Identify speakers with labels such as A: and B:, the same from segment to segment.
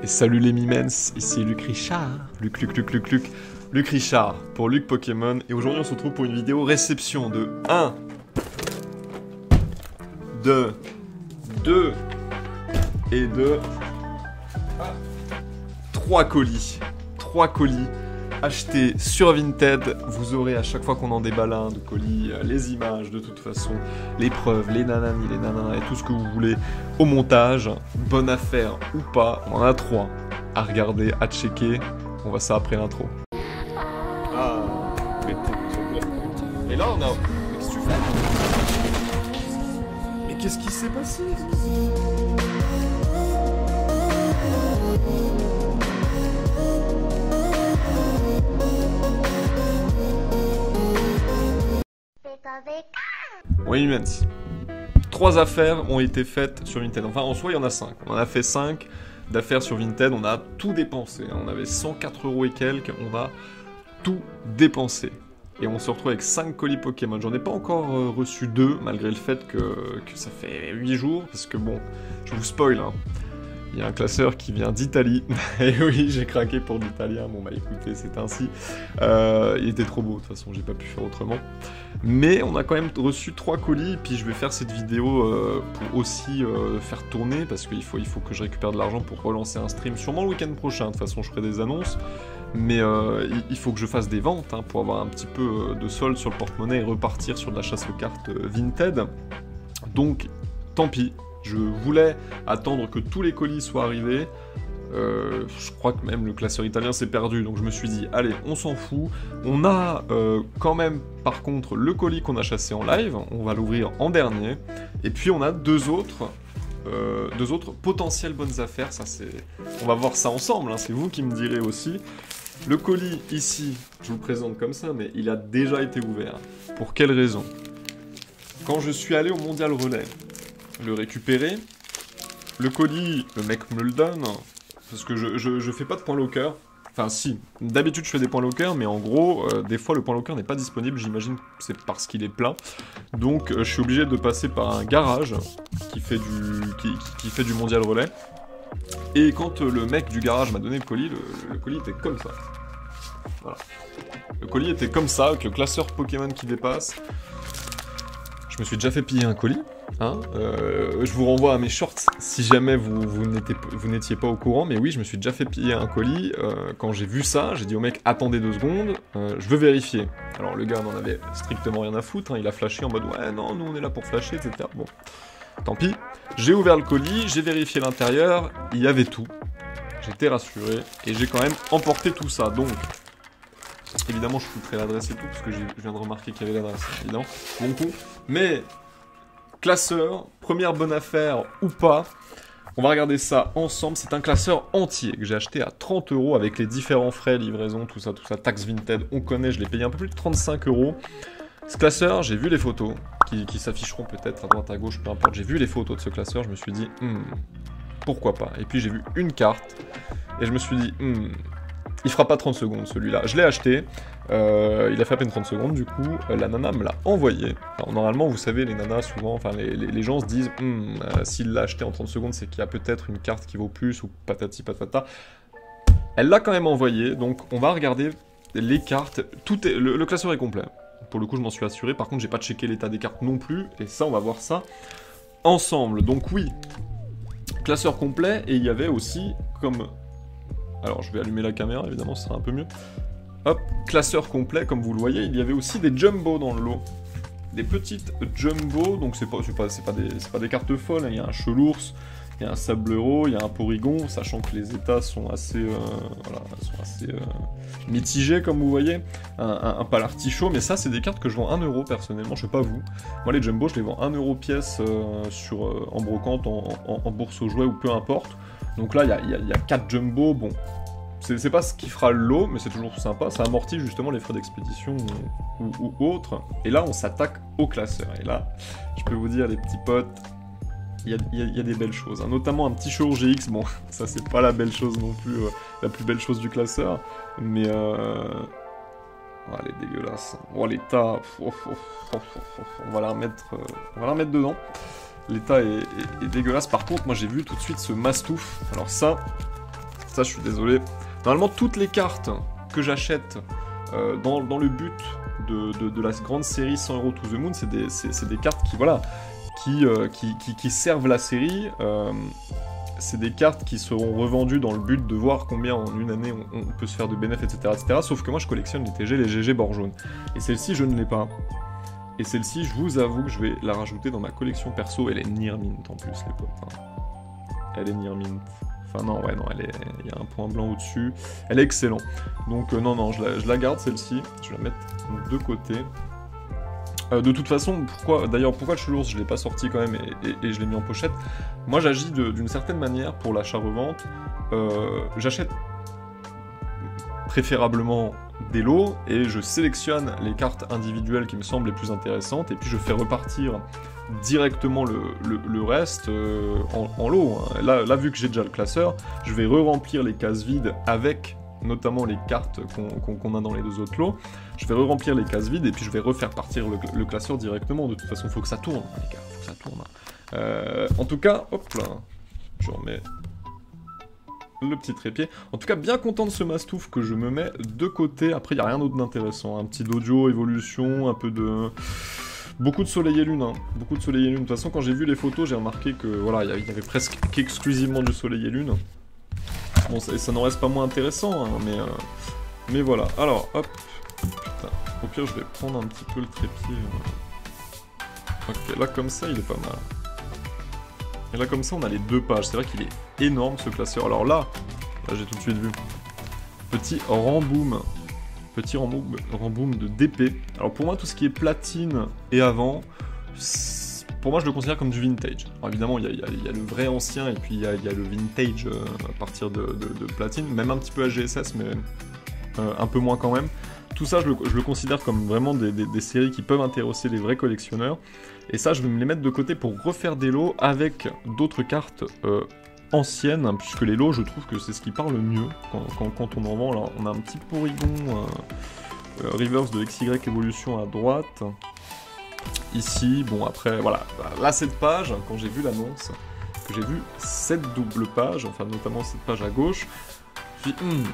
A: Et salut les mimens, ici Luc Richard. Luc Richard pour Luc Pokémon. Et aujourd'hui on se retrouve pour une vidéo réception de 1, 2 et 3 colis. 3 colis achetés sur Vinted. Vous aurez à chaque fois qu'on en déballe un de colis, les images de toute façon, les preuves, les nananis, les nananas et tout ce que vous voulez au montage. Bonne affaire ou pas, on en a 3 à regarder, à checker. On voit ça après l'intro. Ah, et là on a... Qu'est-ce que tu fais? Mais qu'est-ce qui s'est passé? Oui, immense. 3 affaires ont été faites sur Vinted. Enfin, en soi, il y en a 5. On en a fait 5 d'affaires sur Vinted. On a tout dépensé. On avait 104 € et quelques. On a tout dépensé. Et on se retrouve avec 5 colis Pokémon. J'en ai pas encore reçu 2, malgré le fait que ça fait 8 jours. Parce que bon, je vous spoil, hein. Il y a un classeur qui vient d'Italie. Et oui, j'ai craqué pour l'italien. Bon, bah écoutez, c'est ainsi. Il était trop beau, de toute façon, j'ai pas pu faire autrement. Mais on a quand même reçu 3 colis. Puis je vais faire cette vidéo pour aussi faire tourner. Parce qu'il faut que je récupère de l'argent pour relancer un stream. Sûrement le week-end prochain. De toute façon, je ferai des annonces. Mais il faut que je fasse des ventes hein, pour avoir un petit peu de solde sur le porte-monnaie et repartir sur de la chasse aux cartes Vinted. Donc, tant pis. Je voulais attendre que tous les colis soient arrivés. Je crois que même le classeur italien s'est perdu. Donc je me suis dit, allez, on s'en fout. On a quand même, par contre, le colis qu'on a chassé en live. On va l'ouvrir en dernier. Et puis on a deux autres potentielles bonnes affaires. Ça, on va voir ça ensemble. Hein. C'est vous qui me direz aussi. Le colis, ici, je vous le présente comme ça, mais il a déjà été ouvert. Pour quelle raison? Quand je suis allé au Mondial Relais, le récupérer, le colis, le mec me le donne, parce que je fais pas de point locker, enfin si, d'habitude je fais des points locker, mais en gros, des fois le point locker n'est pas disponible, j'imagine que c'est parce qu'il est plein, donc je suis obligé de passer par un garage qui fait du Mondial Relais, et quand le mec du garage m'a donné le colis était comme ça, voilà. Le colis était comme ça, avec le classeur Pokémon qui dépasse. Je me suis déjà fait piller un colis, hein. Je vous renvoie à mes shorts si jamais vous n'étiez pas au courant, mais oui, je me suis déjà fait piller un colis. Quand j'ai vu ça, j'ai dit au mec, attendez 2 secondes, je veux vérifier. Alors le gars n'en avait strictement rien à foutre, hein, il a flashé en mode, ouais, non, nous on est là pour flasher, etc. Bon, tant pis. J'ai ouvert le colis, j'ai vérifié l'intérieur, il y avait tout. J'étais rassuré, et j'ai quand même emporté tout ça, donc... Évidemment, je foutrai l'adresse et tout, parce que je viens de remarquer qu'il y avait l'adresse, évidemment. Bon coup. Mais, classeur, première bonne affaire ou pas, on va regarder ça ensemble. C'est un classeur entier que j'ai acheté à 30 € avec les différents frais, livraison, tout ça, taxe Vinted, on connaît, je l'ai payé un peu plus de 35 €. Ce classeur, j'ai vu les photos, qui s'afficheront peut-être à droite, à gauche, peu importe. J'ai vu les photos de ce classeur, je me suis dit, pourquoi pas. Et puis j'ai vu une carte, et je me suis dit, il fera pas 30 secondes celui-là. Je l'ai acheté, il a fait à peine 30 secondes, du coup, la nana me l'a envoyé. Alors, normalement, vous savez, les nanas, souvent, enfin, les gens se disent, s'il l'a acheté en 30 secondes, c'est qu'il y a peut-être une carte qui vaut plus, ou patati patata. Elle l'a quand même envoyé, donc on va regarder les cartes. Le classeur est complet. Pour le coup, je m'en suis assuré. Par contre, j'ai pas checké l'état des cartes non plus, et ça, on va voir ça ensemble. Donc oui, classeur complet, et il y avait aussi, comme... Alors, je vais allumer la caméra, évidemment, ce sera un peu mieux. Hop, classeur complet, comme vous le voyez, il y avait aussi des jumbo dans le lot. Des petites jumbo, donc c'est pas des cartes folles, hein. Il y a un Chelours, il y a un Sablereau, il y a un Porygon, sachant que les états sont assez, mitigés, comme vous voyez. Un Palartichaud, mais ça, c'est des cartes que je vends 1 € personnellement, je sais pas vous. Moi, les jumbo, je les vends 1 € pièce en brocante, en bourse aux jouets ou peu importe. Donc là, il y a 4 jumbo, bon, c'est pas ce qui fera le lot, mais c'est toujours sympa, ça amortit justement les frais d'expédition ou autres. Et là, on s'attaque au classeur, et là, je peux vous dire, les petits potes, il y a des belles choses, hein. Notamment un petit Chelours GX, bon, ça c'est pas la belle chose non plus, la plus belle chose du classeur, mais oh, elle est dégueulasse, oh l'état, on va la remettre dedans. L'état est dégueulasse. Par contre, moi j'ai vu tout de suite ce Mastouf. Alors ça Ça, je suis désolé. Normalement, toutes les cartes que j'achète dans le but de la grande série 100 € to the Moon, c'est des cartes qui, voilà, qui servent la série. C'est des cartes qui seront revendues dans le but de voir combien en une année on peut se faire de bénéfices, etc., etc. Sauf que moi, je collectionne les TG, les GG bord jaune. Et celle-ci, je ne l'ai pas. Et celle-ci, je vous avoue que je vais la rajouter dans ma collection perso. Elle est near mint en plus, les potes. Hein. Elle est near mint. Enfin non, ouais, non, il y a un point blanc au-dessus. Elle est excellente. Donc non, je la garde celle-ci. Je vais la mettre de côté. De toute façon, pourquoi le chelours, je ne l'ai pas sorti quand même et je l'ai mis en pochette. Moi, j'agis d'une certaine manière pour l'achat-revente. J'achète préférablement des lots et je sélectionne les cartes individuelles qui me semblent les plus intéressantes et puis je fais repartir directement le reste en lot. Hein. Là, vu que j'ai déjà le classeur, je vais re-remplir les cases vides avec notamment les cartes qu'on a dans les deux autres lots. Je vais re-remplir les cases vides et puis je vais refaire partir le classeur directement. De toute façon, il faut que ça tourne, hein, les gars, faut que ça tourne. En tout cas, hop là, je remets le petit trépied. En tout cas, bien content de ce mastouf que je me mets de côté. Après, il n'y a rien d'autre d'intéressant. Un petit dojo, évolution, un peu de... Beaucoup de soleil et lune, hein. Beaucoup de soleil et lune. De toute façon, quand j'ai vu les photos, j'ai remarqué que voilà, il y avait presque qu'exclusivement du soleil et lune. Bon, ça n'en reste pas moins intéressant, hein, mais voilà. Alors, hop. Putain. Au pire, je vais prendre un petit peu le trépied. Ok, là, comme ça, il est pas mal. Et là, comme ça, on a les deux pages. C'est vrai qu'il est énorme, ce classeur. Alors là j'ai tout de suite vu. Petit remboom. Petit remboom de DP. Alors pour moi, tout ce qui est platine et avant, pour moi, je le considère comme du vintage. Alors évidemment, il y a le vrai ancien et puis il y a le vintage à partir de platine. Même un petit peu HGSS, mais un peu moins quand même. Tout ça, je le considère comme vraiment des séries qui peuvent intéresser les vrais collectionneurs. Et ça, je vais me les mettre de côté pour refaire des lots avec d'autres cartes anciennes, hein, puisque les lots, je trouve que c'est ce qui parle mieux quand on en vend. Alors, on a un petit Porygon reverse de XY Evolution à droite. Ici, bon, après, voilà. Là, cette page, quand j'ai vu l'annonce, que j'ai vu cette double page, enfin, notamment cette page à gauche, je me suis dit,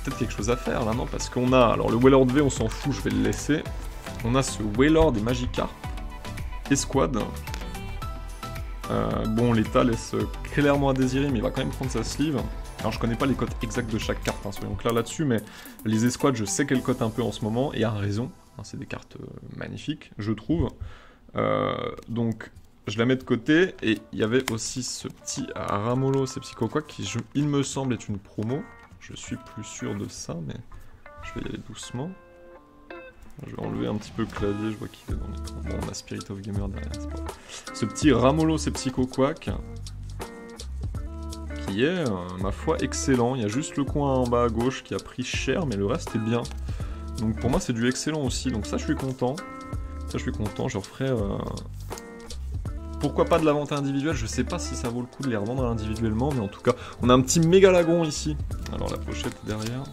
A: peut-être quelque chose à faire là, non? Parce qu'on a, alors le Wailord V, on s'en fout, je vais le laisser. On a ce Wailord et Magikarp Esquad. Bon, l'état laisse clairement à désirer, mais il va quand même prendre sa sleeve. Alors, je connais pas les cotes exactes de chaque carte, hein, soyons clairs là-dessus, mais les escouades, je sais qu'elles cotent un peu en ce moment, et à raison. Hein, c'est des cartes magnifiques, je trouve. Donc, je la mets de côté, et il y avait aussi ce petit Ramolo, c'est Psychoquack, qui, il me semble, est une promo. Je suis plus sûr de ça, mais je vais y aller doucement. Je vais enlever un petit peu le clavier, je vois qu'il est dans l'écran. Bon, on a Spirit of Gamer derrière, c'est pas grave. Ce petit Ramolo, c'est Psychoquack, qui est, ma foi, excellent. Il y a juste le coin en bas à gauche qui a pris cher, mais le reste est bien. Donc pour moi, c'est du excellent aussi. Donc ça, je suis content. Ça, je suis content. Je referai... Pourquoi pas de la vente individuelle? Je sais pas si ça vaut le coup de les revendre individuellement, mais en tout cas, on a un petit Mégalagron ici. Alors la pochette est derrière.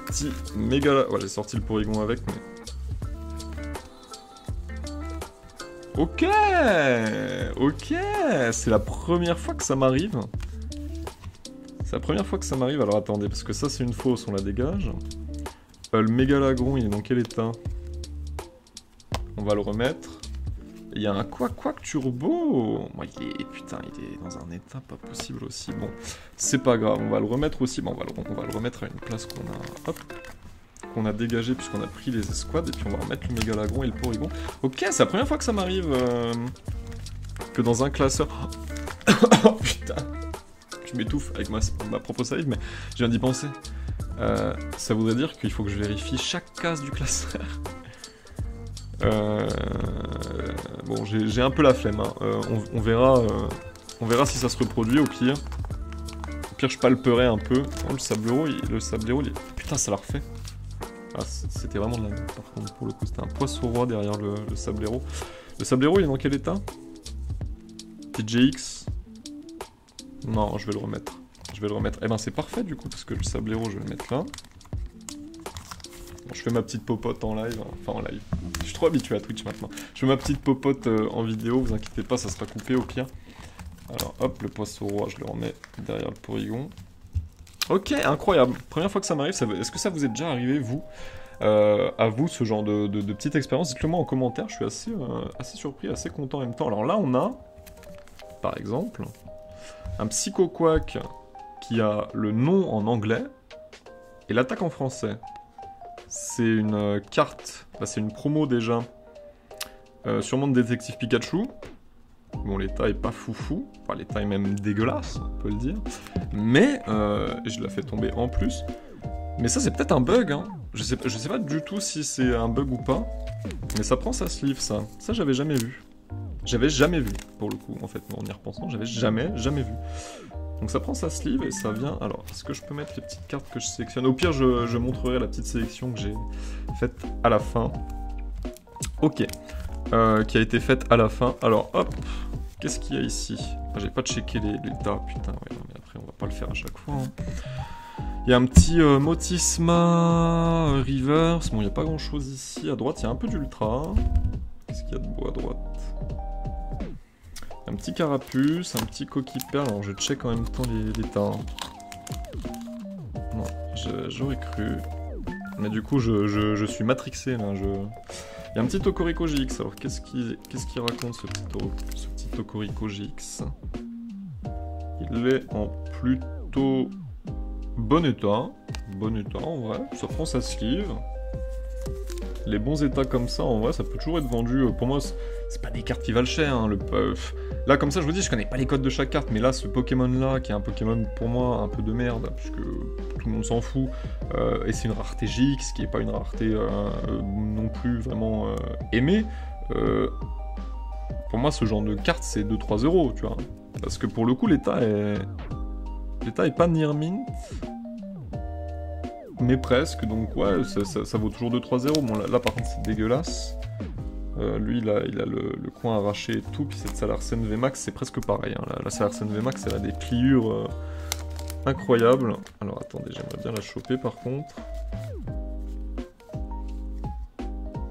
A: Petit Mégalagron. Ouais, j'ai sorti le Porygon avec, mais... Ok, ok, c'est la première fois que ça m'arrive. C'est la première fois que ça m'arrive. Alors attendez, parce que ça c'est une fausse, on la dégage. Le Mégalagron, il est dans quel état? On va le remettre. Il y a un Quack Turbo. Moi, putain, il est dans un état pas possible aussi. Bon, c'est pas grave, on va le remettre aussi. Bon, on va le remettre à une place qu'on a dégagé puisqu'on a pris les escouades, et puis on va remettre le Mégalagron et le Porygon. Ok, c'est la première fois que ça m'arrive que dans un classeur... Oh putain, je m'étouffe avec ma propre salive, mais je viens d'y penser. Ça voudrait dire qu'il faut que je vérifie chaque case du classeur. Bon, j'ai un peu la flemme, hein. On verra si ça se reproduit au pire. Au pire, je palperai un peu. Oh, le Sablero, putain, ça l'a refait. Ah, c'était vraiment de la merde, par contre, pour le coup. C'était un poisson roi derrière le Sablero. Le Sablero, il est dans quel état? TJX. Non, je vais le remettre. Eh ben, c'est parfait, du coup, parce que le Sablero, je vais le mettre là. Bon, je fais ma petite popote en live. Enfin, en live. Je suis trop habitué à Twitch, maintenant. Je fais ma petite popote en vidéo, vous inquiétez pas, ça sera coupé, au pire. Alors hop, le poisson roi, je le remets derrière le porygon. Ok, incroyable. Première fois que ça m'arrive, est-ce que ça vous est déjà arrivé, vous, à vous, ce genre de petite expérience? Dites-le moi en commentaire, je suis assez surpris, assez content en même temps. Alors là, on a, par exemple, un Psycho Quack qui a le nom en anglais et l'attaque en français. C'est une carte, c'est une promo déjà, sûrement de Détective Pikachu. Bon, l'état est pas foufou, enfin l'état est même dégueulasse, on peut le dire. Mais, je la fais tomber en plus. Mais ça c'est peut-être un bug, hein. Je sais pas du tout si c'est un bug ou pas. Mais ça prend sa sleeve, ça. Ça j'avais jamais vu. J'avais jamais vu, pour le coup, en fait, en y repensant, j'avais jamais vu. Donc ça prend sa sleeve et ça vient... Alors, est-ce que je peux mettre les petites cartes que je sélectionne? Au pire, je montrerai la petite sélection que j'ai faite à la fin. Ok. Qui a été faite à la fin. Alors, hop. Qu'est-ce qu'il y a ici? Ah, j'ai pas checké les tas, putain. Ouais, non, mais après, on va pas le faire à chaque fois. Hein. Il y a un petit Motisma Reverse. Bon, il n'y a pas grand-chose ici. À droite, il y a un peu d'ultra. Qu'est-ce qu'il y a de beau à droite? Un petit carapuce, un petit coquille perle. Alors je check en même temps les tas. Non, j'aurais cru. Mais du coup, je suis matrixé là. Il y a un petit Tokoriko GX. Alors qu'est-ce qu'il raconte ce petit Tokoriko GX? Il est en plutôt bon état. Bon état en vrai. Ça prend sa sleeve. Les bons états comme ça, en vrai, ça peut toujours être vendu. Pour moi, c'est pas des cartes qui valent cher. Hein, là, comme ça, je vous dis, je connais pas les codes de chaque carte, mais là, ce Pokémon-là, qui est un Pokémon, pour moi, un peu de merde, puisque tout le monde s'en fout, et c'est une rareté GX, qui est pas une rareté non plus vraiment aimée, pour moi, ce genre de carte, c'est 2-3 euros, tu vois. Parce que pour le coup, l'état est pas near mint. Mais presque, donc ouais, ça vaut toujours 2-3 euros. Bon, là par contre, c'est dégueulasse. Lui, il a le coin arraché et tout. Puis cette Salarsen VMAX, c'est presque pareil. Hein. La Salarsen VMAX, elle a des pliures incroyables. Alors attendez, j'aimerais bien la choper par contre.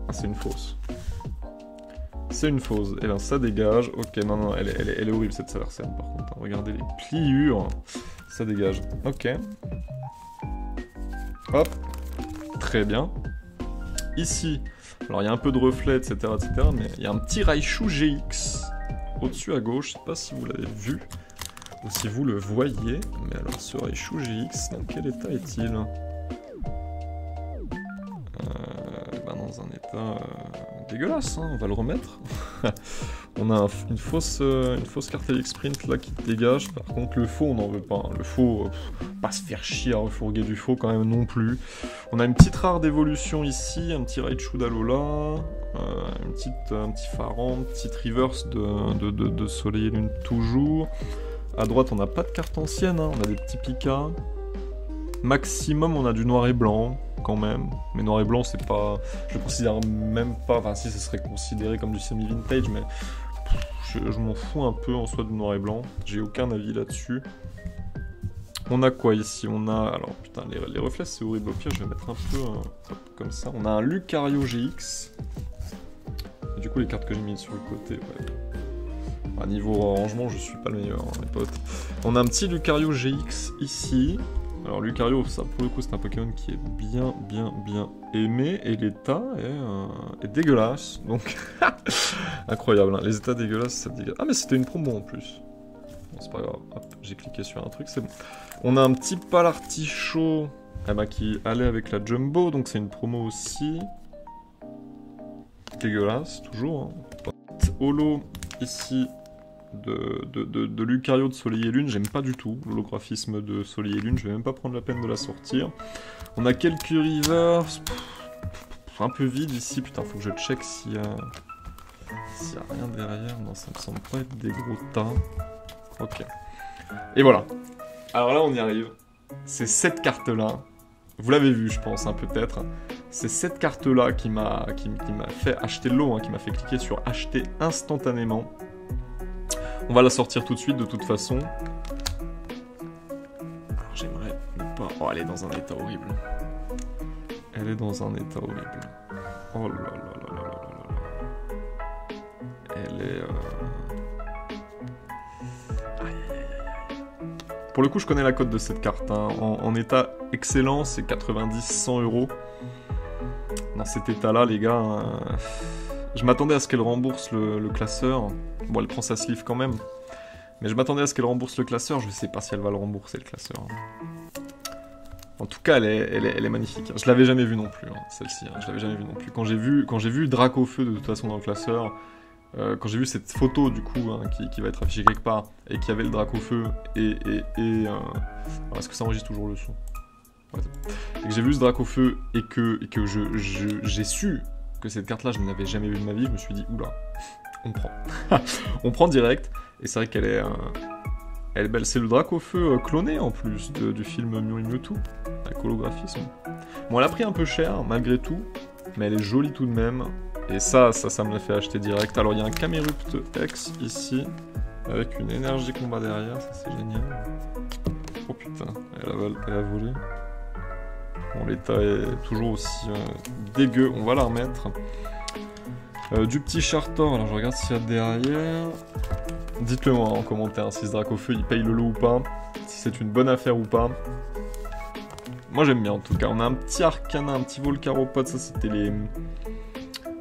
A: Ah, c'est une fausse. C'est une fausse. Et ben ça dégage. Ok, non, elle est horrible cette Salarsen par contre. Regardez les pliures. Ça dégage. Ok. Hop, très bien. Ici, alors il y a un peu de reflets, etc., mais il y a un petit Raichu GX au-dessus à gauche. Je sais pas si vous l'avez vu ou si vous le voyez. Mais alors, ce Raichu GX, dans quel état est-il? Dans un état dégueulasse, hein, on va le remettre. On a une fausse carte Elix Print là qui dégage. Par contre, le faux, on n'en veut pas. Hein. Le faux, pas se faire chier à refourguer du faux quand même non plus. On a une petite rare d'évolution ici, un petit Raichu d'Alola, un petit Faran, petite reverse de Soleil et Lune toujours. À droite, on n'a pas de carte ancienne, hein, on a des petits Pika. Maximum, on a du noir et blanc, quand même. Mais noir et blanc, c'est pas... Je le considère même pas... Enfin, si, ce serait considéré comme du semi-vintage, mais... Je m'en fous un peu, en soi, du noir et blanc. J'ai aucun avis là-dessus. On a quoi, ici? On a... Alors, putain, les reflets, c'est horrible. Au pire, je vais mettre un peu... comme ça. On a un Lucario GX. Et du coup, les cartes que j'ai mises sur le côté, ouais. À niveau rangement, je suis pas le meilleur, hein, mes potes. On a un petit Lucario GX, ici. Alors Lucario, ça pour le coup c'est un Pokémon qui est bien aimé et l'état est dégueulasse, donc incroyable, hein. Les états dégueulasses ça dégage. Ah mais c'était une promo en plus. Bon c'est pas grave, hop, j'ai cliqué sur un truc, c'est bon. On a un petit Palartichaut qui allait avec la Jumbo, donc c'est une promo aussi. Dégueulasse, toujours. Hein. Holo ici. De Lucario de Soleil et Lune, j'aime pas du tout l'holographisme de Soleil et Lune, je vais même pas prendre la peine de la sortir. On a quelques rivers, un peu vide ici, putain faut que je check s'il y a rien derrière, non ça me semble pas être des gros tas. Ok. Et voilà. Alors là on y arrive. C'est cette carte là, vous l'avez vu je pense, hein, peut-être. C'est cette carte là qui m'a fait acheter le lot, hein, qui m'a fait cliquer sur acheter instantanément. On va la sortir tout de suite, de toute façon. Alors, j'aimerais ne pas... Oh, elle est dans un état horrible. Elle est dans un état horrible. Oh là là là là là là là. Elle est... Pour le coup, je connais la cote de cette carte. Hein. En état excellent, c'est 90-100 €. Dans cet état-là, les gars, je m'attendais à ce qu'elle rembourse le classeur. Bon, elle prend sa sleeve quand même. Mais je m'attendais à ce qu'elle rembourse le classeur. Je sais pas si elle va le rembourser, le classeur. En tout cas, elle est magnifique. Je l'avais jamais vue non plus, hein, celle-ci. Hein. Je l'avais jamais vue non plus. Quand j'ai vu Dracofeu de toute façon dans le classeur, quand j'ai vu cette photo du coup hein, qui va être affichée quelque part et qui avait le Dracofeu alors, est-ce que ça enregistre toujours le son? Ouais, et que j'ai vu ce Dracofeu et que j'ai su que cette carte-là, je ne l'avais jamais vue de ma vie, je me suis dit, oula, on prend. On prend direct. Et c'est vrai qu'elle est... Elle est belle, c'est le Dracofeu cloné en plus du film Mew Mewtwo, avec holographisme. Bon, elle a pris un peu cher malgré tout, mais elle est jolie tout de même. Et ça me l'a fait acheter direct. Alors il y a un Camerupt X ici, avec une énergie combat derrière, ça c'est génial. Oh putain, elle a volé. Bon, l'état est toujours aussi dégueu, on va la remettre. Du petit Chartor, alors je regarde s'il y a derrière. Dites-le moi en commentaire si ce Dracofeu il paye le lot ou pas, si c'est une bonne affaire ou pas. Moi j'aime bien en tout cas. On a un petit Arcana, un petit Volcaropod, ça c'était les...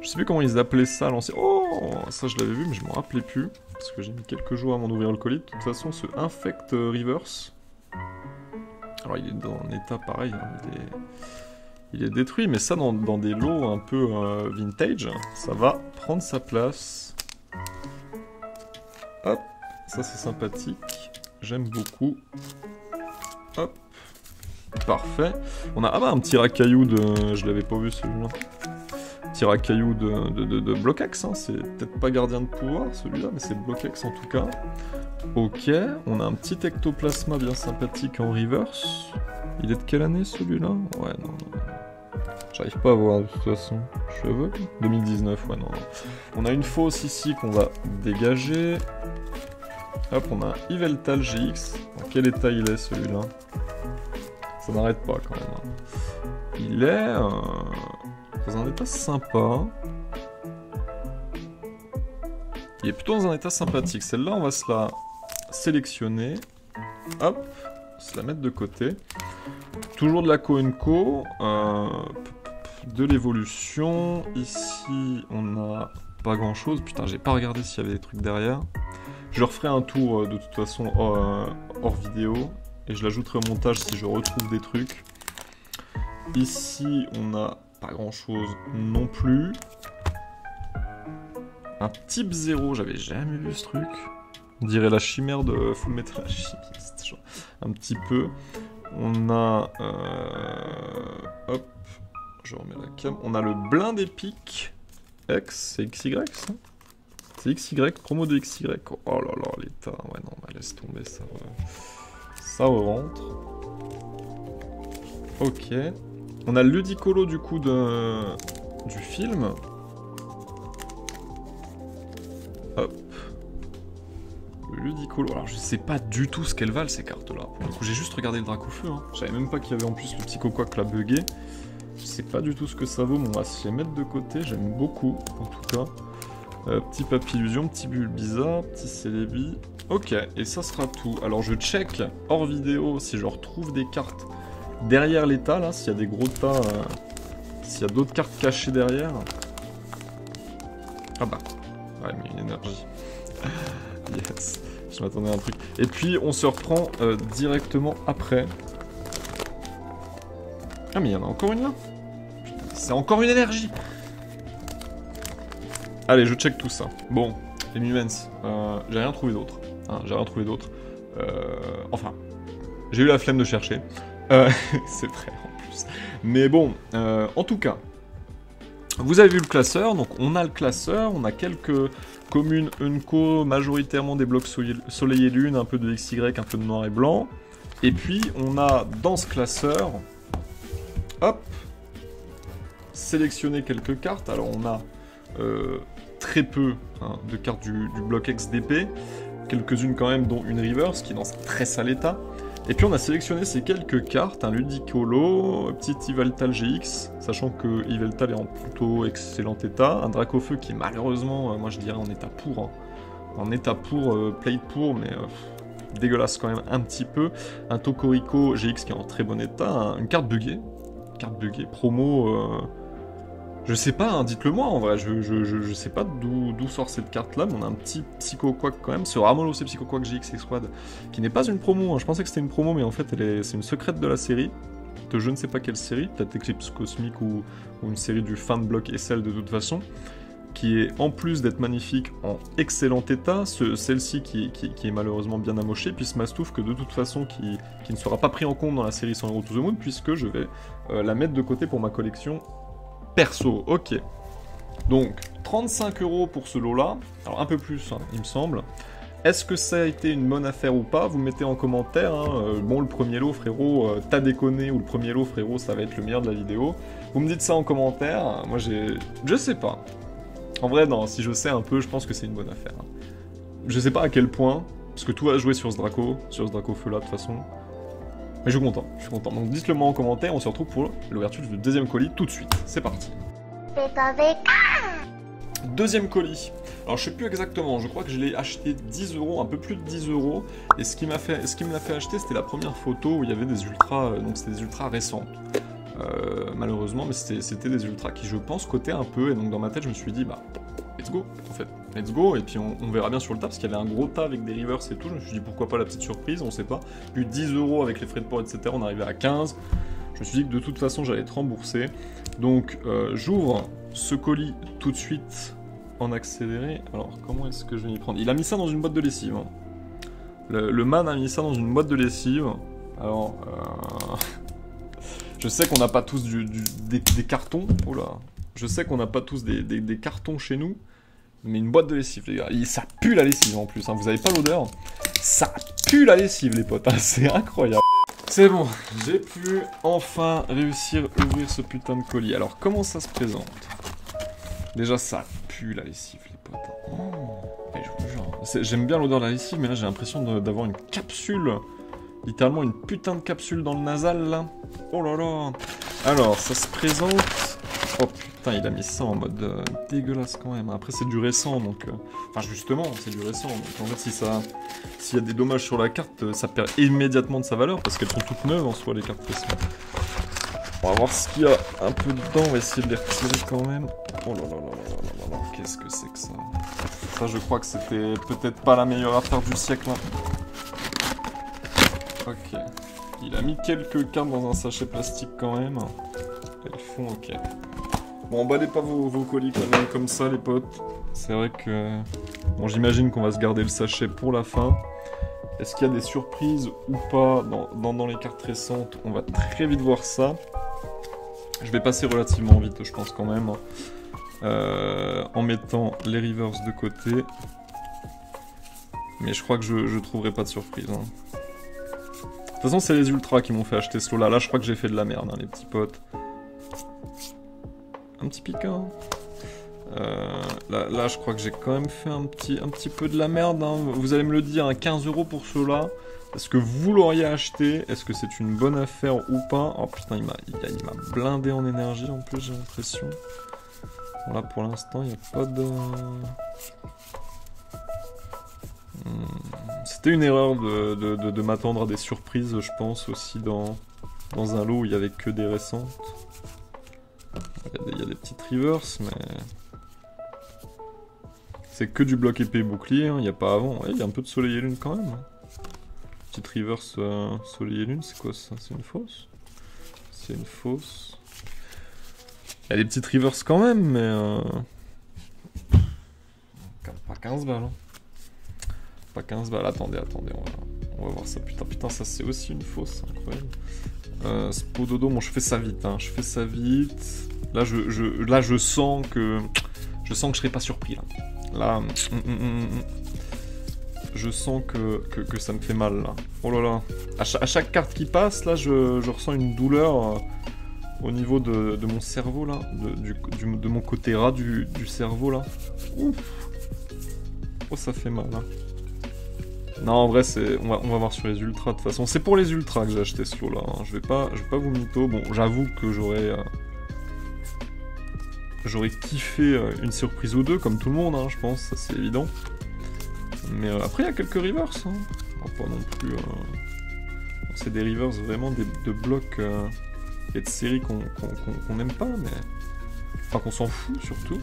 A: Je sais plus comment ils appelaient ça à l'ancien. Oh, ça je l'avais vu mais je m'en rappelais plus. Parce que j'ai mis quelques jours avant d'ouvrir le colis. De toute façon ce Infect Reverse. Alors il est dans un état pareil, hein. Il est détruit, mais ça dans des lots un peu vintage, ça va prendre sa place. Hop, ça c'est sympathique, j'aime beaucoup. Hop, parfait. On a un petit racaillou de... Je l'avais pas vu celui-là. Petit racaillou de Blocax, hein. C'est peut-être pas gardien de pouvoir celui-là, mais c'est Blocax en tout cas. Ok, on a un petit ectoplasma bien sympathique en reverse. Il est de quelle année celui-là? Ouais, non. J'arrive pas à voir de toute façon. Je suis aveugle. 2019, ouais, non. On a une fausse ici qu'on va dégager. Hop, on a un Yveltal GX. Dans quel état il est celui-là? Ça n'arrête pas quand même. Hein. Il est dans un état sympa. Il est plutôt dans un état sympathique. Celle-là, on va se la sélectionner. Hop, se la mettre de côté. Toujours de la Co&Co. De l'évolution. Ici, on n'a pas grand-chose. Putain, j'ai pas regardé s'il y avait des trucs derrière. Je referai un tour de toute façon hors vidéo. Et je l'ajouterai au montage si je retrouve des trucs. Ici, on n'a pas grand-chose non plus. Un type 0, j'avais jamais vu ce truc. On dirait la chimère de Full Metal Alchemist, genre, un petit peu. On a... hop, je remets la cam. On a le blind épique X, c'est XY ça? C'est XY, promo de XY. Oh là là, l'état. Ouais, non, bah, laisse tomber ça. Ça rentre. Ok. On a le Ludicolo du coup du film. Hop. Le Ludicolo. Alors je sais pas du tout ce qu'elles valent ces cartes là. Pour le coup j'ai juste regardé le Dracofeu. Hein. Je savais même pas qu'il y avait en plus le petit coco qui l'a bugué. Je sais pas du tout ce que ça vaut, mais on va se les mettre de côté. J'aime beaucoup en tout cas. Petit Papillusion, petit Bulbizarre, petit Celebi. Ok, et ça sera tout. Alors je check hors vidéo si je retrouve des cartes derrière l'état là, s'il y a des gros tas, s'il y a d'autres cartes cachées derrière. Ah bah, ouais, mais une énergie. Yes, je m'attendais à un truc. Et puis on se reprend directement après. Ah mais il y en a encore une là. C'est encore une énergie. Allez, je check tout ça. Bon, les Mumens, j'ai rien trouvé d'autre. Hein, j'ai rien trouvé d'autre. Enfin, j'ai eu la flemme de chercher. C'est vrai en plus. Mais bon, en tout cas, vous avez vu le classeur. Donc on a le classeur, on a quelques communes Unco, majoritairement des blocs soleil et lune, un peu de XY, un peu de noir et blanc. Et puis on a dans ce classeur, hop, sélectionné quelques cartes. Alors on a très peu hein, de cartes du bloc XDP, quelques-unes quand même, dont une Reverse qui est dans un très sale état. Et puis on a sélectionné ces quelques cartes, un Ludicolo, un petit Yveltal GX, sachant que Yveltal est en plutôt excellent état, un Dracofeu qui est malheureusement, moi je dirais en état pour, hein. En état pour, plate pour, mais dégueulasse quand même un petit peu. Un Tokorico GX qui est en très bon état, une carte buggée. Carte buggée, promo... Je sais pas, hein, dites-le moi en vrai, je sais pas d'où sort cette carte là, mais on a un petit Psycho Quack quand même, ce Ramolo c'est Psycho Quack GX X-Squad, qui n'est pas une promo, hein. Je pensais que c'était une promo, mais en fait c'est une secrète de la série, de je ne sais pas quelle série, peut-être Eclipse Cosmique ou une série du fan block SL de toute façon, qui est en plus d'être magnifique en excellent état, celle-ci qui est malheureusement bien amochée, puis ce Mastouf que de toute façon qui ne sera pas pris en compte dans la série 100 Euro to the Moon, puisque je vais la mettre de côté pour ma collection perso, ok. Donc, 35 € pour ce lot-là. Alors, un peu plus, hein, il me semble. Est-ce que ça a été une bonne affaire ou pas? Vous mettez en commentaire. Hein, bon, le premier lot, frérot, t'as déconné. Ou le premier lot, frérot, ça va être le meilleur de la vidéo. Vous me dites ça en commentaire. Moi, je sais pas. En vrai, non, si je sais un peu, je pense que c'est une bonne affaire. Hein. Je sais pas à quel point. Parce que tout va jouer sur ce Draco feu-là, de toute façon. Mais je suis content, Donc dites-le moi en commentaire, on se retrouve pour l'ouverture du deuxième colis tout de suite. C'est parti. Deuxième colis. Alors je sais plus exactement, je crois que je l'ai acheté 10 €, un peu plus de 10 €. Et ce qui me l'a fait acheter, c'était la première photo où il y avait des ultras, donc c'était des ultras récentes. Malheureusement, mais c'était des ultras qui je pense cotaient un peu. Et donc dans ma tête, je me suis dit, bah, let's go, en fait. Let's go, et puis on verra bien sur le tas, parce qu'il y avait un gros tas avec des rivers et tout, je me suis dit pourquoi pas la petite surprise, on sait pas. Puis 10 € avec les frais de port, etc., on arrivait à 15. Je me suis dit que de toute façon j'allais être remboursé. Donc j'ouvre ce colis tout de suite en accéléré. Alors comment est-ce que je vais y prendre? Il a mis ça dans une boîte de lessive. Hein. Le man a mis ça dans une boîte de lessive. Alors, je sais qu'on n'a pas tous des cartons. Oh là. Je sais qu'on n'a pas tous des cartons chez nous. Mais une boîte de lessive, les gars. Ça pue la lessive en plus, hein. Vous avez pas l'odeur? Ça pue la lessive, les potes. Hein. C'est incroyable. C'est bon, j'ai pu enfin réussir à ouvrir ce putain de colis. Alors, comment ça se présente? Déjà, ça pue la lessive, les potes. Oh. J'aime bien l'odeur de la lessive, mais là, j'ai l'impression d'avoir une capsule. Littéralement, une putain de capsule dans le nasal, là. Oh là là. Alors, ça se présente... Oh putain, il a mis ça en mode dégueulasse quand même. Après, c'est du récent, donc... Enfin, justement, c'est du récent. Donc, en fait, s'il y a des dommages sur la carte, ça perd immédiatement de sa valeur, parce qu'elles sont toutes neuves en soi, les cartes récentes. On va voir ce qu'il y a un peu dedans. On va essayer de les retirer quand même. Oh là là là là là là là. Qu'est-ce que c'est que ça? Ça, je crois que c'était peut-être pas la meilleure affaire du siècle. Hein. Ok. Il a mis quelques cartes dans un sachet plastique quand même. Elles font ok. Bon, emballez pas vos colis quand même comme ça, les potes. C'est vrai que... Bon, j'imagine qu'on va se garder le sachet pour la fin. Est-ce qu'il y a des surprises ou pas dans les cartes récentes? On va très vite voir ça. Je vais passer relativement vite, je pense quand même. En mettant les rivers de côté. Mais je crois que je trouverai pas de surprise. Hein. De toute façon, c'est les ultras qui m'ont fait acheter ce lot-là. Là, je crois que j'ai fait de la merde, hein, les petits potes. Un petit piquant. Là, je crois que j'ai quand même fait un petit peu de la merde. Hein. Vous allez me le dire, hein, 15 € pour ceux-là. Est-ce que vous l'auriez acheté? Est-ce que c'est une bonne affaire ou pas? Oh putain, il m'a blindé en énergie en plus, j'ai l'impression. Bon, là, pour l'instant, il n'y a pas de... C'était une erreur de m'attendre à des surprises, je pense, aussi dans un lot où il n'y avait que des récentes. Il y a des petites rivers, mais... C'est que du bloc épée et bouclier, il n'y a pas avant. Ouais, il y a un peu de soleil et lune quand même. Petite rivers soleil et lune, c'est quoi ça? C'est une fausse? C'est une fausse. Il y a des petites rivers quand même, mais... Pas 15 balles. Hein. Pas 15 balles, attendez, on va voir ça. Putain, ça c'est aussi une fausse, incroyable. Spododo, bon je fais ça vite, hein. Je fais ça vite. Là je sens que je serai pas surpris là. Là, je sens que ça me fait mal là. Oh là là. À chaque carte qui passe, là je ressens une douleur au niveau de mon cerveau là, de mon côté ras du cerveau là. Ouf. Oh ça fait mal là. Non, en vrai, on va voir sur les ultras de toute façon. C'est pour les ultras que j'ai acheté ce lot là. Hein. Je vais pas vous mytho. Bon, j'avoue que j'aurais kiffé une surprise ou deux, comme tout le monde, hein, je pense, ça c'est évident. Mais après, il y a quelques rivers. Hein. On va pas non plus... c'est des rivers vraiment de blocs et de séries qu'on n'aime pas, mais... Enfin, qu'on s'en fout, surtout.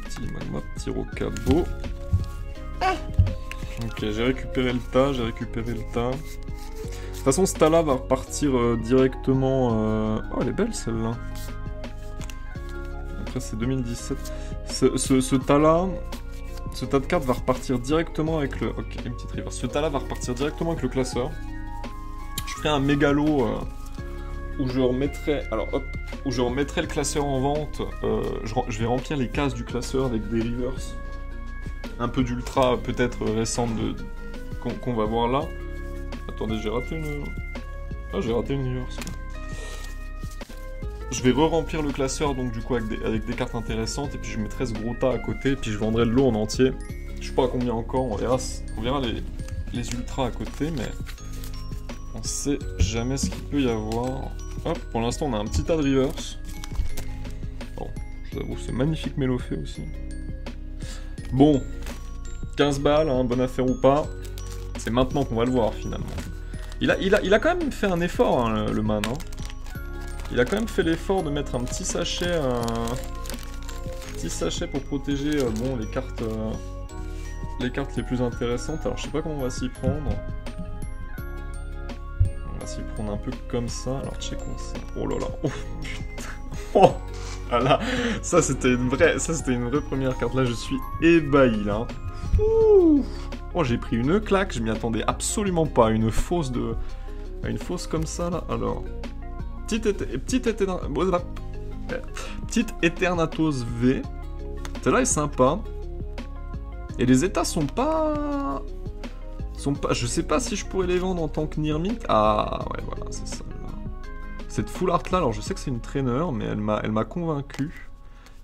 A: Petit magma, petit rocabo. Ok, j'ai récupéré le tas, De toute façon, ce tas-là va repartir directement... Oh, elle est belle, celle-là. Après, c'est 2017. Ce tas-là... Ce tas de cartes va repartir directement avec le... Ok, une petite river. Ce tas-là va repartir directement avec le classeur. Je ferai un mégalo où je remettrai... Alors, hop, où je remettrai le classeur en vente. Je vais remplir les cases du classeur avec des rivers. Un peu d'ultra, peut-être récente qu'on va voir là. Attendez, j'ai raté une... Ah, j'ai raté une rivers. Je vais re-remplir le classeur donc du coup avec des cartes intéressantes et puis je mettrai ce gros tas à côté et puis je vendrai le lot en entier. Je sais pas à combien encore, on verra les ultras à côté, mais on sait jamais ce qu'il peut y avoir. Hop, pour l'instant on a un petit tas de rivers. Bon, je vous avoue c'est magnifique Mélofée aussi. Bon, 15 balles, hein, bonne affaire ou pas. C'est maintenant qu'on va le voir finalement. Il a quand même fait un effort hein, le man. Hein. Il a quand même fait l'effort de mettre un petit sachet pour protéger bon, les cartes les plus intéressantes. Alors je sais pas comment on va s'y prendre. On va s'y prendre un peu comme ça. Alors checkons ça. Oh là là. Oh putain. Oh ah là. Ça c'était une vraie première carte. Là je suis ébahi là. Ouh. Oh j'ai pris une claque. Je m'y attendais absolument pas. Une fausse comme ça là. Alors. Petite Eternatus V. Celle-là est sympa. Et les états sont pas... Je sais pas si je pourrais les vendre en tant que Nirmit. Ah ouais voilà, c'est ça. Cette full art là, alors je sais que c'est une trainer, mais elle m'a convaincu.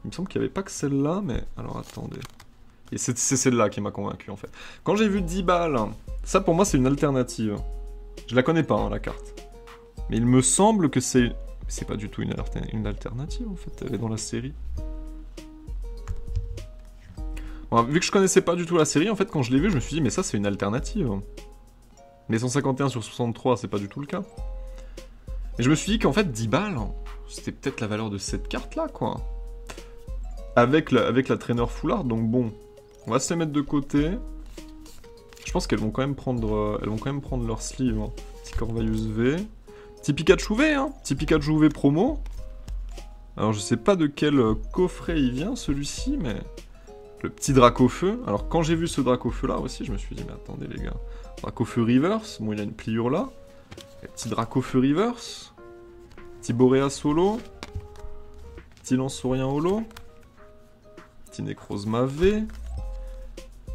A: Il me semble qu'il n'y avait pas que celle-là, mais... Alors attendez. Et c'est celle-là qui m'a convaincu en fait. Quand j'ai vu 10 balles, ça pour moi c'est une alternative. Je la connais pas hein, la carte. Mais il me semble que c'est... C'est pas du tout une alternative, en fait. Elle est dans la série. Bon, vu que je connaissais pas du tout la série, en fait, quand je l'ai vu, je me suis dit, mais ça, c'est une alternative. Mais 151 sur 63, c'est pas du tout le cas. Et je me suis dit qu'en fait, 10 balles, c'était peut-être la valeur de cette carte-là, quoi. Avec la trainer full art, donc bon. On va se les mettre de côté. Je pense qu'elles vont quand même prendre... leur sleeve. Hein. Petit Corvaius V. Petit Pikachu V, hein. Petit Pikachu V promo. Alors je sais pas de quel coffret il vient celui-ci, mais... Le petit Dracofeu. Alors quand j'ai vu ce Dracofeu là aussi, je me suis dit, mais attendez les gars. Dracofeu Reverse, bon il y a une pliure là. Petit Dracofeu Reverse. Petit Boreas Holo. Petit Lanceorien Holo. Petit Necrozma V.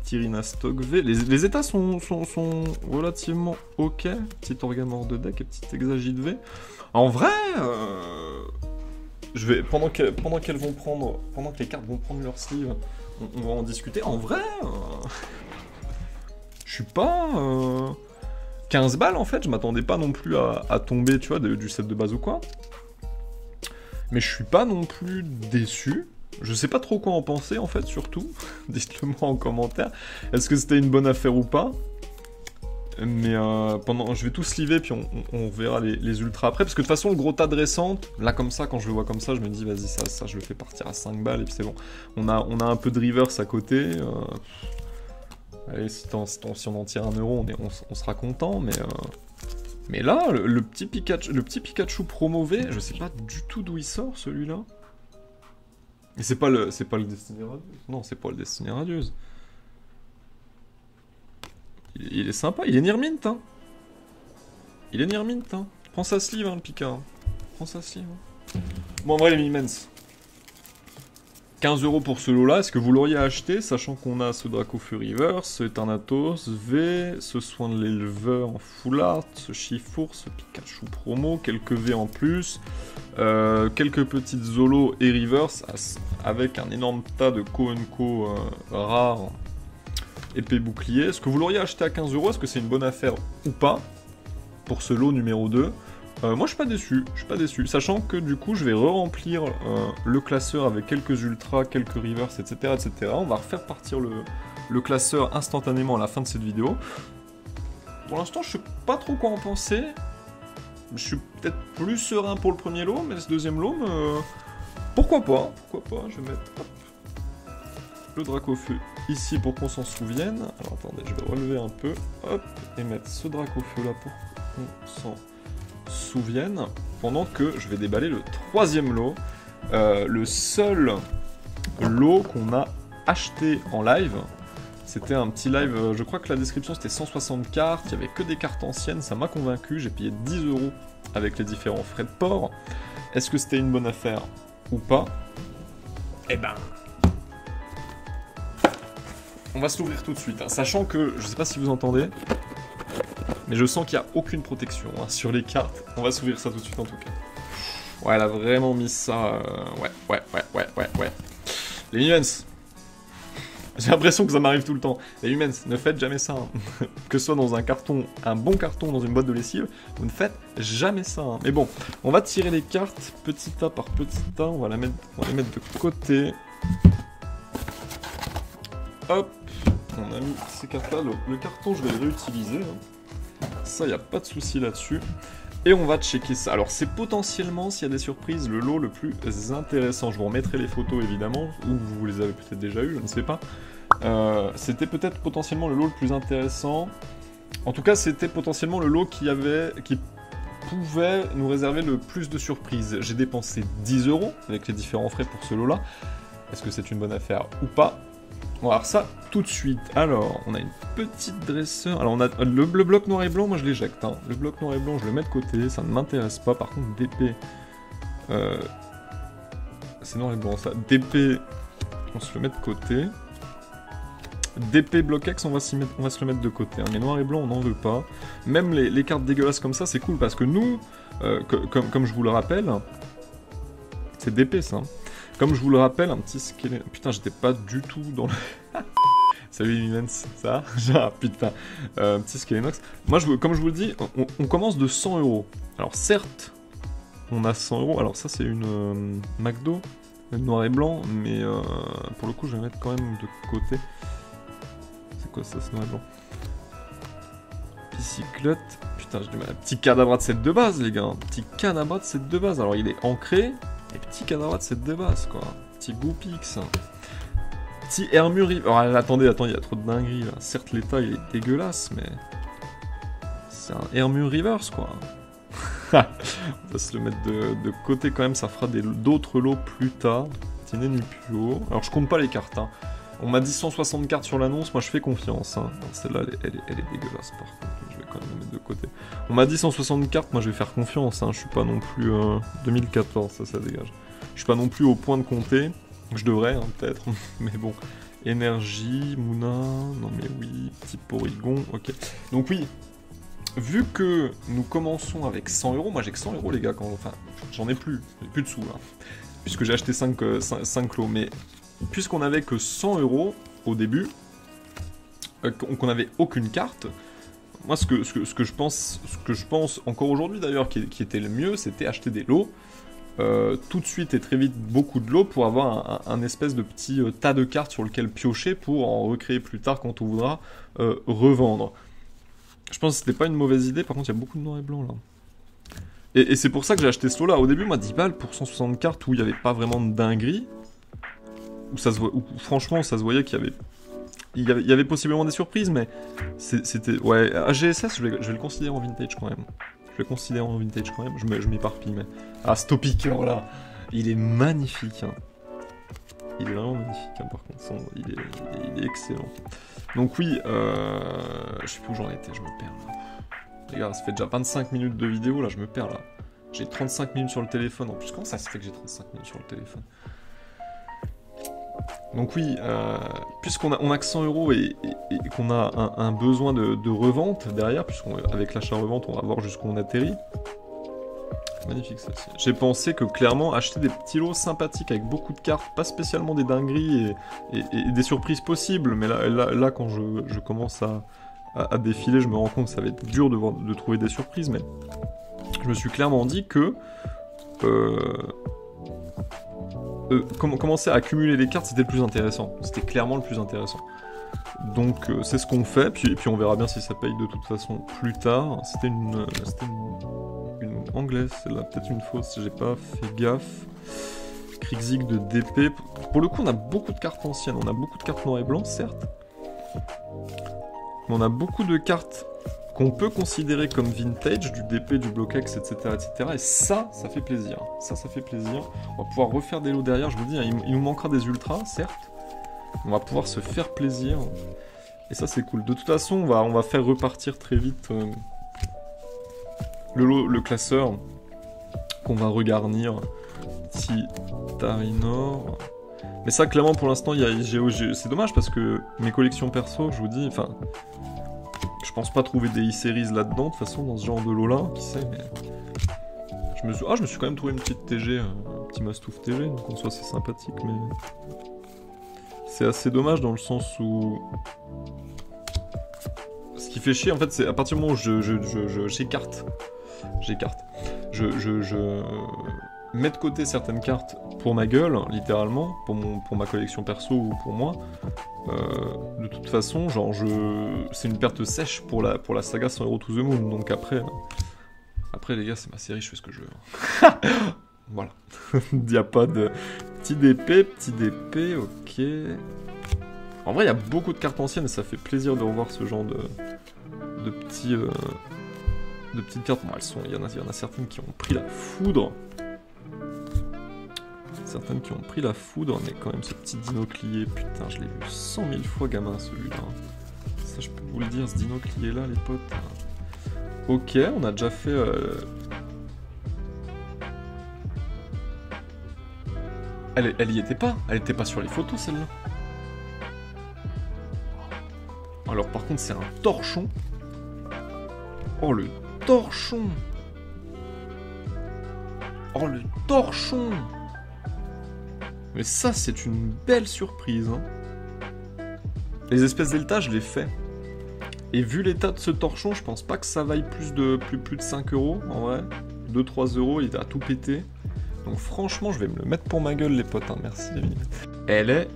A: Petit Stock V. Les états sont relativement ok. Petit Orgamore de deck et petit Exagite V. En vrai, je vais pendant que les cartes vont prendre leur sleeve, on va en discuter. En vrai, je suis pas 15 balles en fait. Je m'attendais pas non plus à tomber, tu vois, du set de base ou quoi. Mais je suis pas non plus déçu. Je sais pas trop quoi en penser en fait, surtout. Dites-le moi en commentaire. Est-ce que c'était une bonne affaire ou pas? Mais je vais tout sliver puis on verra les ultras après. Parce que de toute façon, le gros tas de récentes, là comme ça, quand je le vois comme ça, je me dis vas-y, ça je le fais partir à 5 balles et puis c'est bon. On a un peu de reverse à côté. Allez, si on en tire 1 euro, on sera content, mais là, le petit Pikachu promo V, je sais pas du tout d'où il sort celui-là. Et c'est pas le Destiny Radieuse. Non, c'est pas le Destiny Radieuse. Il est sympa, il est Nirmint, hein. Il est Nirmint, hein. Prends sa sleeve, hein, le Pika. Hein. Prends sa sleeve. Hein. Bon, en vrai, les Mimens. 15 € pour ce lot-là, est-ce que vous l'auriez acheté, sachant qu'on a ce Dracofeu Reverse, ce Eternatus V, ce Soin de l'éleveur en full art, ce Chifour, ce Pikachu promo, quelques V en plus, quelques petites Zolo et Reverse, avec un énorme tas de Co rares, épée bouclier. Est-ce que vous l'auriez acheté à 15 €, est-ce que c'est une bonne affaire ou pas, pour ce lot numéro 2 ? Moi je suis pas déçu, sachant que du coup je vais re-remplir le classeur avec quelques ultras, quelques reverse, etc. On va refaire partir le classeur instantanément à la fin de cette vidéo. Pour l'instant, je sais pas trop quoi en penser. Je suis peut-être plus serein pour le premier lot, mais ce deuxième lot, pourquoi pas? Pourquoi pas? Je vais mettre hop, le Dracofeu ici pour qu'on s'en souvienne. Alors attendez, je vais relever un peu, hop, et mettre ce Dracofeu là pour qu'on s'en souvienne. Pendant que je vais déballer le troisième lot. Le seul lot qu'on a acheté en live. C'était un petit live, je crois que la description c'était 160 cartes, il n'y avait que des cartes anciennes, ça m'a convaincu, j'ai payé 10 € avec les différents frais de port. Est-ce que c'était une bonne affaire ou pas? Eh ben... On va se l'ouvrir tout de suite, hein, sachant que, je sais pas si vous entendez, mais je sens qu'il n'y a aucune protection hein, sur les cartes. On va s'ouvrir ça tout de suite en tout cas. Ouais, elle a vraiment mis ça... Ouais. Les humans. J'ai l'impression que ça m'arrive tout le temps. Les humans, ne faites jamais ça. Hein. Que ce soit dans un carton, un bon carton, dans une boîte de lessive, vous ne faites jamais ça. Hein. Mais bon, on va tirer les cartes petit A par petit A. On va les mettre de côté. Hop. On a mis ces cartes-là. Le carton, je vais le réutiliser. Hein. Ça, il n'y a pas de souci là-dessus. Et on va checker ça. Alors, c'est potentiellement, s'il y a des surprises, le lot le plus intéressant. Je vous remettrai les photos, évidemment, ou vous les avez peut-être déjà eues, je ne sais pas. C'était peut-être potentiellement le lot le plus intéressant. En tout cas, c'était potentiellement le lot qui pouvait nous réserver le plus de surprises. J'ai dépensé 10 € avec les différents frais pour ce lot-là. Est-ce que c'est une bonne affaire ou pas? On va voir ça tout de suite. Alors, on a une petite dresseur. Alors, on a le bloc noir et blanc, moi je l'éjecte. Hein. Le bloc noir et blanc, je le mets de côté, ça ne m'intéresse pas. Par contre, DP... c'est noir et blanc, ça. DP, on se le met de côté. DP bloc X, on va se le mettre de côté. Hein. Mais noir et blanc, on n'en veut pas. Même les cartes dégueulasses comme ça, c'est cool parce que nous, comme je vous le rappelle, c'est DP ça. Comme je vous le rappelle, un petit squelette... Putain, j'étais pas du tout dans le... Salut Humans, ça ah, putain, petit Skelenox. Moi, comme je vous le dis, on commence de 100 €. Alors certes, on a 100 €. Alors ça, c'est une McDo, noir et blanc, mais pour le coup, je vais mettre quand même de côté. C'est quoi ça, ce noir et blanc? Bicyclette. Putain, j'ai du mal. Petit cadavre de set de base, les gars. Petit cadavre de set de base. Alors, il est ancré. Et petit cadavre de set de base, quoi. Petit Goopix. Petit Hermu River. Alors, attendez, il y a trop de dingueries, là. Certes, l'état, il est dégueulasse, mais... C'est un Hermu Rivers, quoi. On va se le mettre de côté, quand même. Ça fera d'autres lots plus tard. Petit Nenupio. Alors, je compte pas les cartes, hein. On m'a dit 160 cartes sur l'annonce, moi je fais confiance. Hein. Celle-là, elle est dégueulasse par contre, je vais quand même la mettre de côté. On m'a dit 160 cartes, moi je vais faire confiance. Hein. Je suis pas non plus 2014, ça dégage. Je suis pas non plus au point de compter. Je devrais, hein, peut-être. Mais bon. Énergie, Mouna, non mais oui, petit Porygon, ok. Donc oui, vu que nous commençons avec 100 €, moi j'ai que 100 € les gars, enfin j'en ai plus de sous là. Puisque j'ai acheté 5 lots, mais... Puisqu'on avait que 100 € au début, qu'on n'avait aucune carte, moi ce que je pense encore aujourd'hui d'ailleurs qui était le mieux, c'était acheter des lots, tout de suite et très vite beaucoup de lots pour avoir un espèce de petit tas de cartes sur lequel piocher pour en recréer plus tard quand on voudra revendre. Je pense que c'était pas une mauvaise idée, par contre il y a beaucoup de noir et blanc là. Et c'est pour ça que j'ai acheté ce lot là. Au début moi 10 balles pour 160 cartes où il n'y avait pas vraiment de dinguerie. Où franchement ça se voyait qu'il y avait possiblement des surprises, mais c'était... Ouais, AGSS, je vais le considérer en vintage quand même. Je m'éparpille, mais... Ah, ce topic, voilà. Il est magnifique, hein. Il est vraiment magnifique, hein, par contre. Il est excellent. Donc oui, je sais plus où j'en étais, je me perds, là. Les gars, ça fait déjà 25 minutes de vidéo, là, je me perds, là. J'ai 35 minutes sur le téléphone. En plus, comment ça se fait que j'ai 35 minutes sur le téléphone? Donc oui, puisqu'on a que 100 € et qu'on a un besoin de revente derrière, puisqu'avec l'achat-revente, on va voir jusqu'où on atterrit. C'est magnifique ça aussi. J'ai pensé que clairement, acheter des petits lots sympathiques avec beaucoup de cartes, pas spécialement des dingueries et des surprises possibles, mais là quand je commence à défiler, je me rends compte que ça va être dur de trouver des surprises, mais je me suis clairement dit que... commencer à accumuler les cartes, c'était le plus intéressant. C'était clairement le plus intéressant. Donc c'est ce qu'on fait, puis on verra bien si ça paye de toute façon plus tard. C'était une anglaise, celle-là, peut-être une fausse, j'ai pas fait gaffe. Krixig de DP. Pour le coup, on a beaucoup de cartes anciennes, on a beaucoup de cartes noir et blanc, certes. Mais on a beaucoup de cartes qu'on peut considérer comme vintage, du DP, du Bloquex, etc., etc. Et ça fait plaisir. Ça fait plaisir. On va pouvoir refaire des lots derrière, je vous dis, hein, il nous manquera des ultras, certes. On va pouvoir se faire plaisir. Et ça, c'est cool. De toute façon, on va faire repartir très vite le classeur qu'on va regarnir. Tarinor. Mais ça, clairement, pour l'instant, c'est dommage parce que mes collections perso, je vous dis, enfin, je pense pas trouver des e-series là-dedans, de toute façon, dans ce genre de lot-là, qui sait, mais... Je me suis quand même trouvé une petite TG, un petit Mastouf TG, donc en soi, c'est sympathique, mais... C'est assez dommage dans le sens où... Ce qui fait chier, en fait, c'est à partir du moment où j'écarte. Je mets de côté certaines cartes pour ma gueule, littéralement, pour ma collection perso ou pour moi. De toute façon, genre, c'est une perte sèche pour la saga sans Hero to the Moon. Donc après les gars, c'est ma série, je fais ce que je veux. Voilà. Il n'y a pas de petit DP, ok. En vrai, il y a beaucoup de cartes anciennes et ça fait plaisir de revoir ce genre de petites cartes. Bon, il y en a certaines qui ont pris la foudre. Mais quand même, ce petit Dinoclier, putain, je l'ai vu 100 000 fois, gamin, celui-là. Ça, je peux vous le dire, ce Dinoclier-là, les potes. Ok, on a déjà fait... Elle y était pas. Elle était pas sur les photos, celle-là. Alors, par contre, c'est un torchon. Oh, le torchon! Oh, le torchon! Mais ça, c'est une belle surprise. Hein. Les espèces delta, je les fais. Et vu l'état de ce torchon, je pense pas que ça vaille plus de 5 €, en vrai. 2-3 €, il a tout pété. Donc franchement, je vais me le mettre pour ma gueule, les potes. Hein. Merci, les mines. Elle est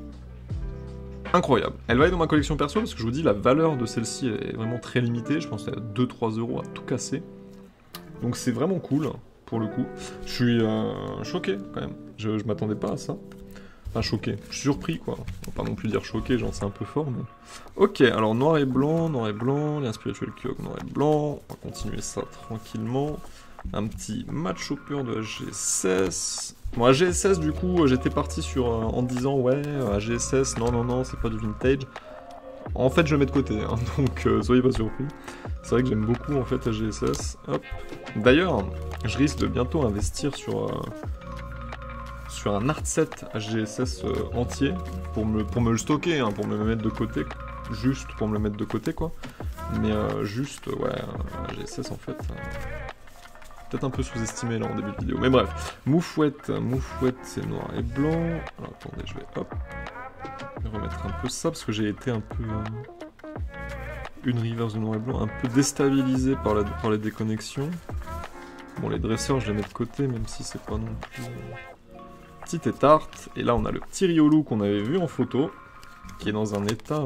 A: incroyable. Elle va être dans ma collection perso, parce que je vous dis, la valeur de celle-ci est vraiment très limitée. Je pense qu'elle a 2-3 € à tout casser. Donc c'est vraiment cool, pour le coup. Je suis choqué, quand même. Je m'attendais pas à ça. Enfin, choqué. Je suis surpris, quoi. On va pas non plus dire choqué, j'en sais un peu fort, mais... Ok, alors noir et blanc, lien spirituel Kyogre, noir et blanc. On va continuer ça tranquillement. Un petit match hopper de AGSS. Bon, AGSS, du coup, j'étais parti sur en disant, ouais, AGSS, non, c'est pas du vintage. En fait, je le mets de côté, hein, donc soyez pas surpris. C'est vrai que j'aime beaucoup, en fait, AGSS. Hop. D'ailleurs, je risque de bientôt investir sur un art set AGSS entier pour me le stocker, hein, pour me le mettre de côté, juste pour me le mettre de côté, quoi. Mais juste, ouais, AGSS, en fait... peut-être un peu sous-estimé là en début de vidéo, mais bref. Moufouette, c'est noir et blanc. Alors attendez, je vais remettre un peu ça, parce que j'ai été un peu... une reverse de noir et blanc, un peu déstabilisé par les déconnexions. Bon, les dresseurs, je les mets de côté, même si c'est pas non plus... Petite étarte, et là on a le petit Riolu qu'on avait vu en photo, qui est dans un état...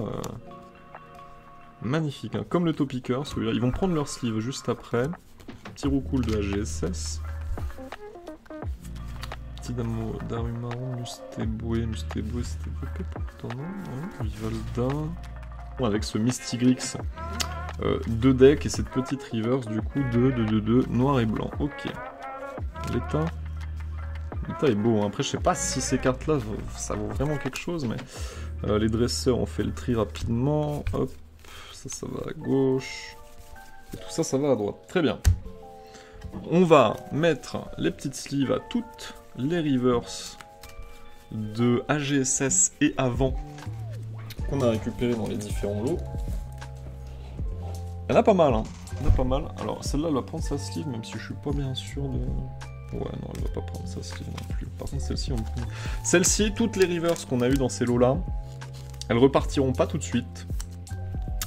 A: magnifique, hein, comme le Topiqueur, celui-là. Ils vont prendre leur sleeve juste après. Petit roucoule de la GSS. Petit Darumaru, Mustéboué, c'était pourtant non, Vivalda. Avec ce Mystigrix, 2 decks et cette petite reverse, du coup, 2, noir et blanc. Ok. L'état est beau, hein. Après je sais pas si ces cartes-là, ça vaut vraiment quelque chose, mais les dresseurs ont fait le tri rapidement. Hop, ça va à gauche. Et tout ça, ça va à droite. Très bien. On va mettre les petites sleeves à toutes les reverse de AGSS et avant qu'on a récupéré dans les différents lots. Il y en a pas mal, hein. Il y en a pas mal. Alors celle-là, elle va prendre sa sleeve, même si je suis pas bien sûr de... Ouais, non, elle va pas prendre sa sleeve non plus. Par contre, celle-ci, on prend... Celle-ci, toutes les reverse qu'on a eues dans ces lots-là, elles repartiront pas tout de suite.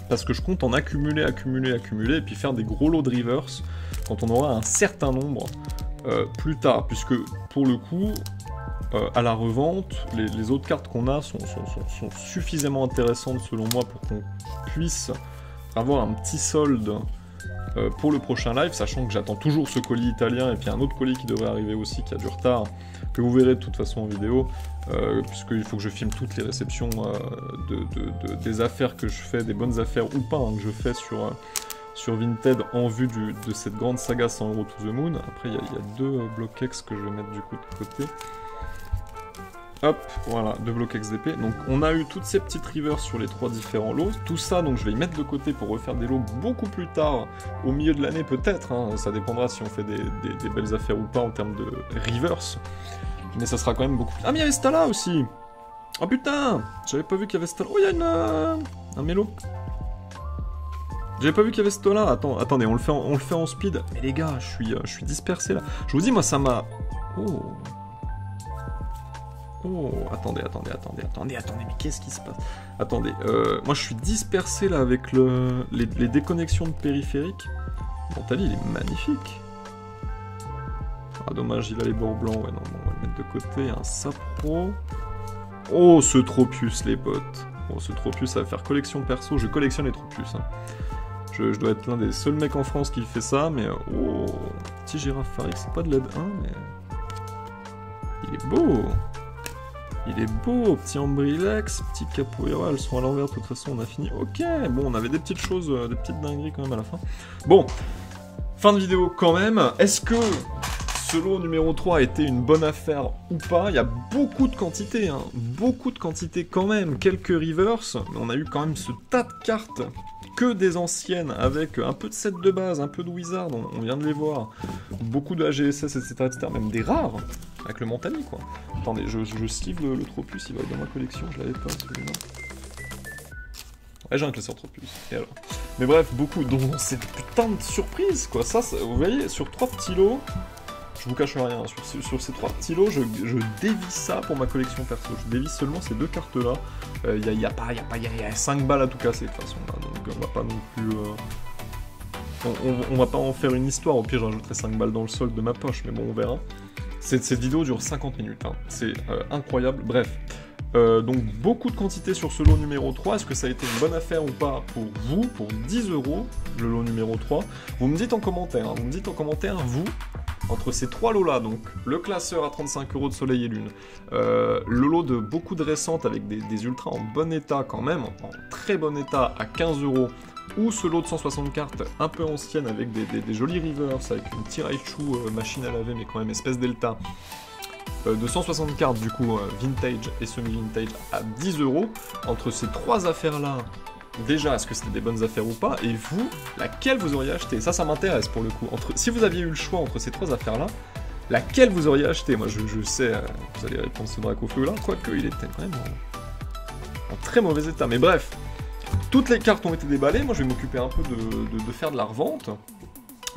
A: Parce que je compte en accumuler, et puis faire des gros lots de reverse quand on aura un certain nombre plus tard. Puisque, pour le coup, à la revente. Les autres cartes qu'on a sont suffisamment intéressantes selon moi pour qu'on puisse avoir un petit solde pour le prochain live, sachant que j'attends toujours ce colis italien et puis un autre colis qui devrait arriver aussi, qui a du retard, que vous verrez de toute façon en vidéo, puisqu'il faut que je filme toutes les réceptions des affaires que je fais, des bonnes affaires ou pas, hein, que je fais sur Vinted en vue de cette grande saga 100 € to the moon. Après, il y a 2 bloquex que je vais mettre du coup de côté. Hop, voilà, 2 bloquex d'épée. Donc on a eu toutes ces petites rivers sur les 3 différents lots. Tout ça, donc je vais y mettre de côté pour refaire des lots beaucoup plus tard, au milieu de l'année peut-être, hein. Ça dépendra si on fait des belles affaires ou pas en termes de rivers. Mais ça sera quand même beaucoup plus... Ah mais il y avait Stala aussi. Oh putain, j'avais pas vu qu'il y avait Stala. Oh, il y a un mélo. J'avais pas vu qu'il y avait Stala. Attendez, on le fait en speed. Mais les gars, je suis dispersé là. Je vous dis, moi ça m'a... Oh, attendez, mais qu'est-ce qui se passe? Attendez, moi je suis dispersé là avec les déconnexions de périphériques. Mentali, il est magnifique. Ah dommage, il a les bords blancs, ouais non, on va le mettre de côté, un Sapro. Oh, ce Tropius les potes. Bon, ce Tropius, ça va faire collection perso, je collectionne les Tropius. Hein. Je dois être l'un des seuls mecs en France qui fait ça, mais... Oh, petit girafe pharik, c'est pas de LED 1, mais... Il est beau. Il est beau, petit Ambrilex, petit Capoeira, elles sont à l'envers, de toute façon on a fini. Ok, bon, on avait des petites choses, des petites dingueries quand même à la fin. Bon, fin de vidéo quand même. Est-ce que ce lot numéro 3 a été une bonne affaire ou pas? Il y a beaucoup de quantité, hein, beaucoup de quantité quand même. Quelques rivers, mais on a eu quand même ce tas de cartes, que des anciennes, avec un peu de set de base, un peu de Wizard, on vient de les voir. Beaucoup de AGSS, etc., même des rares. Avec le Montagny, quoi. Attendez, je sleeve le Tropius, il va être dans ma collection, je l'avais pas, celui-là. Ouais, j'ai un classeur Tropius, et alors. Mais bref, beaucoup, dont c'est putain de surprise, quoi. Ça, vous voyez, sur 3 petits lots, je vous cache rien, sur ces 3 petits lots, je dévie ça pour ma collection perso. Je dévie seulement ces 2 cartes-là. Il y a 5 balles à tout casser, de toute façon, là, donc on va pas non plus... On va pas en faire une histoire, au pire, je rajouterai 5 balles dans le solde de ma poche, mais bon, on verra. Cette vidéo dure 50 minutes, hein. C'est incroyable, bref. Donc beaucoup de quantité sur ce lot numéro 3, est-ce que ça a été une bonne affaire ou pas pour vous, pour 10 €, le lot numéro 3? Vous me dites en commentaire, hein. Vous me dites en commentaire, vous, entre ces 3 lots-là, donc le classeur à 35 € de Soleil et Lune, le lot de beaucoup de récentes avec des ultras en bon état quand même, en très bon état à 15 €, ou ce lot de 160 cartes un peu anciennes avec des jolis rivers, avec une Tiraichu machine à laver mais quand même espèce delta, de 160 cartes du coup vintage et semi-vintage à 10 €, entre ces 3 affaires là, déjà est-ce que c'était des bonnes affaires ou pas, et vous, laquelle vous auriez acheté? Ça m'intéresse pour le coup, si vous aviez eu le choix entre ces 3 affaires là, laquelle vous auriez acheté? Moi je sais, vous allez répondre ce drac au feu là, quoique il était quand même en très mauvais état, mais bref. Toutes les cartes ont été déballées, moi je vais m'occuper un peu de faire de la revente,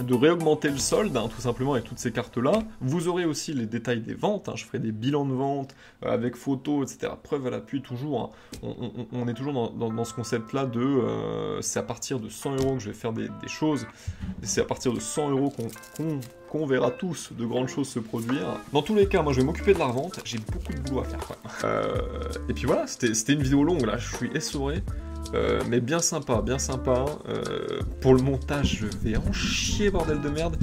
A: de réaugmenter le solde, hein, tout simplement avec toutes ces cartes-là. Vous aurez aussi les détails des ventes, hein, je ferai des bilans de vente avec photos, etc. Preuve à l'appui toujours, hein. On est toujours dans ce concept-là de... c'est à partir de 100 € que je vais faire des choses, et c'est à partir de 100 € qu'on verra tous de grandes choses se produire. Dans tous les cas, moi je vais m'occuper de la revente, j'ai beaucoup de boulot à faire quoi. Et puis voilà, c'était une vidéo longue là, je suis essoré. Mais bien sympa, pour le montage, je vais en chier, bordel de merde.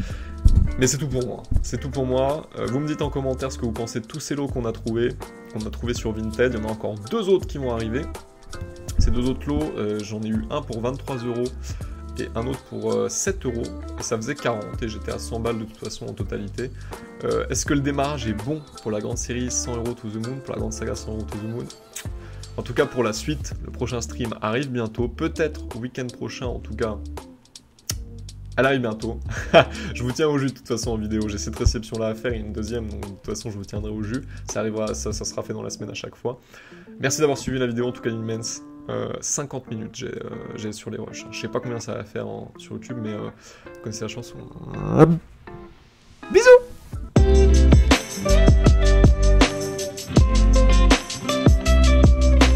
A: Mais c'est tout pour moi, c'est tout pour moi. Vous me dites en commentaire ce que vous pensez de tous ces lots qu'on a trouvés sur Vinted. Il y en a encore 2 autres qui vont arriver. Ces 2 autres lots, j'en ai eu un pour 23 € et un autre pour 7 €. Et ça faisait 40, et j'étais à 100 balles de toute façon en totalité. Est-ce que le démarrage est bon pour la grande série 100 € to the moon, pour la grande saga 100 € to the moon? En tout cas, pour la suite, le prochain stream arrive bientôt. Peut-être au week-end prochain, en tout cas. Elle arrive bientôt. Je vous tiens au jus de toute façon en vidéo. J'ai cette réception-là à faire et une deuxième. Donc, de toute façon, je vous tiendrai au jus. Ça arrivera, ça sera fait dans la semaine à chaque fois. Merci d'avoir suivi la vidéo, en tout cas immense. 50 minutes j'ai sur les rushs. Je sais pas combien ça va faire sur YouTube, mais vous connaissez la chanson. Bisous!